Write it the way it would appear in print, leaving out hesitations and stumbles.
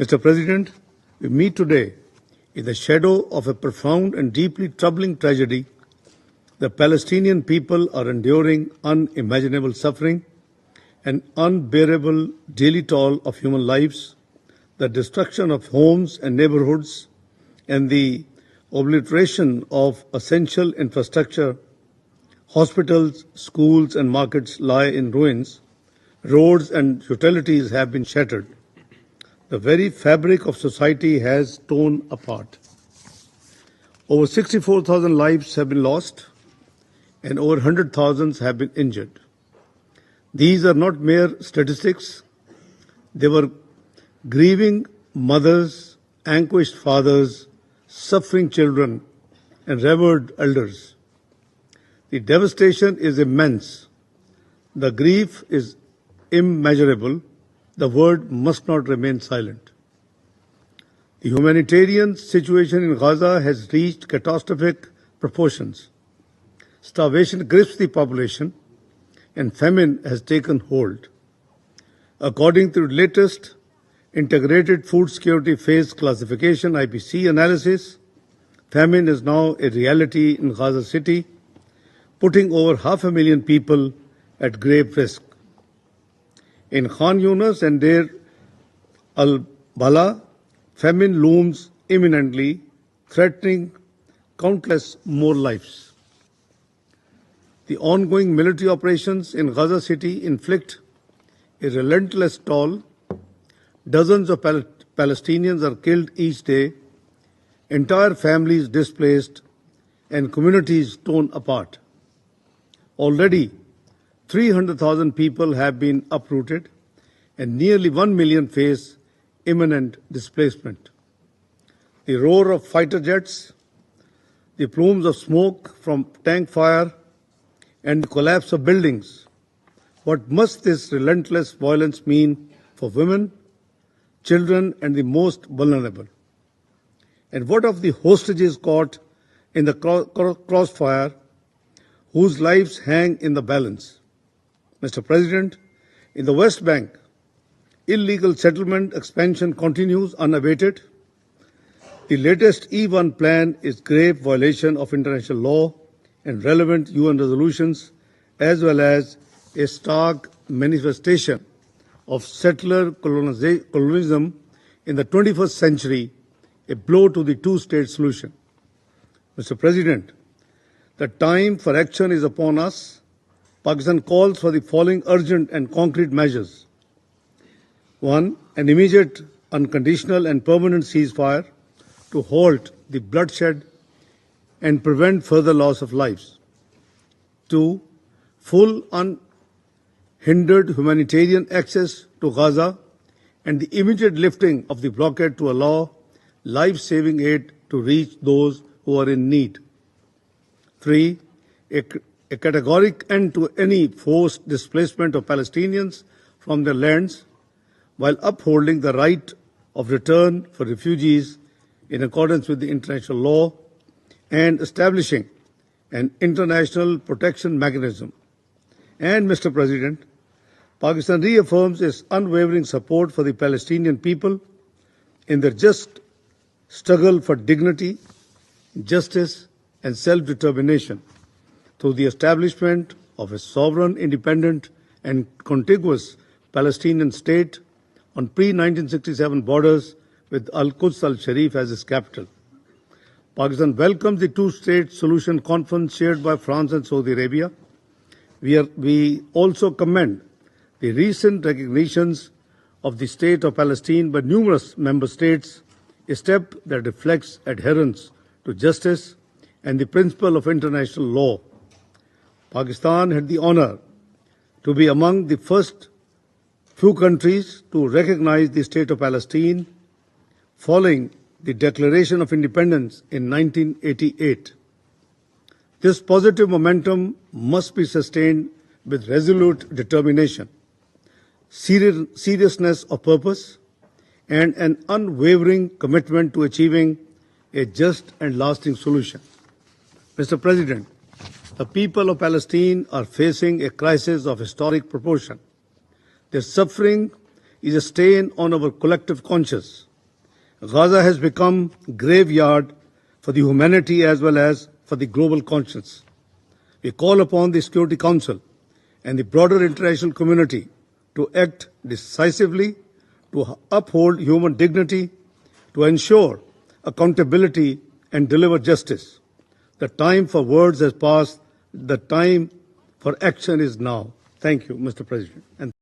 Mr. President, we meet today in the shadow of a profound and deeply troubling tragedy. The Palestinian people are enduring unimaginable suffering, an unbearable daily toll of human lives, the destruction of homes and neighborhoods, and the obliteration of essential infrastructure. Hospitals, schools, and markets lie in ruins. Roads and utilities have been shattered. The very fabric of society has torn apart. Over 64,000 lives have been lost, and over 100,000 have been injured. These are not mere statistics. They were grieving mothers, anguished fathers, suffering children, and revered elders. The devastation is immense. The grief is immeasurable. The world must not remain silent. The humanitarian situation in Gaza has reached catastrophic proportions. Starvation grips the population, and famine has taken hold. According to the latest Integrated Food Security Phase Classification (IPC) analysis, famine is now a reality in Gaza City, putting over 500,000 people at grave risk. In Khan Yunis and Deir al-Bala, famine looms imminently, threatening countless more lives. The ongoing military operations in Gaza City inflict a relentless toll. Dozens of Palestinians are killed each day, entire families displaced, and communities torn apart. Already, 300,000 people have been uprooted, and nearly 1 million face imminent displacement. The roar of fighter jets, the plumes of smoke from tank fire, and the collapse of buildings. What must this relentless violence mean for women, children, and the most vulnerable? And what of the hostages caught in the crossfire, whose lives hang in the balance? Mr. President, in the West Bank, illegal settlement expansion continues unabated. The latest E1 plan is grave violation of international law and relevant UN resolutions, as well as a stark manifestation of settler colonialism in the 21st century, a blow to the two-state solution. Mr. President, the time for action is upon us. Pakistan calls for the following urgent and concrete measures. 1. An immediate, unconditional and permanent ceasefire to halt the bloodshed and prevent further loss of lives. 2. Full unhindered humanitarian access to Gaza and the immediate lifting of the blockade to allow life-saving aid to reach those who are in need. 3. A categoric end to any forced displacement of Palestinians from their lands, while upholding the right of return for refugees in accordance with the international law and establishing an international protection mechanism. And, Mr. President, Pakistan reaffirms its unwavering support for the Palestinian people in their just struggle for dignity, justice, and self-determination through the establishment of a sovereign, independent, and contiguous Palestinian state on pre-1967 borders with Al-Quds al-Sharif as its capital. Pakistan welcomes the two-state solution conference chaired by France and Saudi Arabia. We also commend the recent recognitions of the State of Palestine by numerous member states, a step that reflects adherence to justice and the principle of international law. Pakistan had the honor to be among the first few countries to recognize the State of Palestine following the Declaration of Independence in 1988. This positive momentum must be sustained with resolute determination, seriousness of purpose, and an unwavering commitment to achieving a just and lasting solution. Mr. President, the people of Palestine are facing a crisis of historic proportion. Their suffering is a stain on our collective conscience. Gaza has become a graveyard for the humanity as well as for the global conscience. We call upon the Security Council and the broader international community to act decisively, to uphold human dignity, to ensure accountability and deliver justice. The time for words has passed. The time for action is now. Thank you, Mr. President. And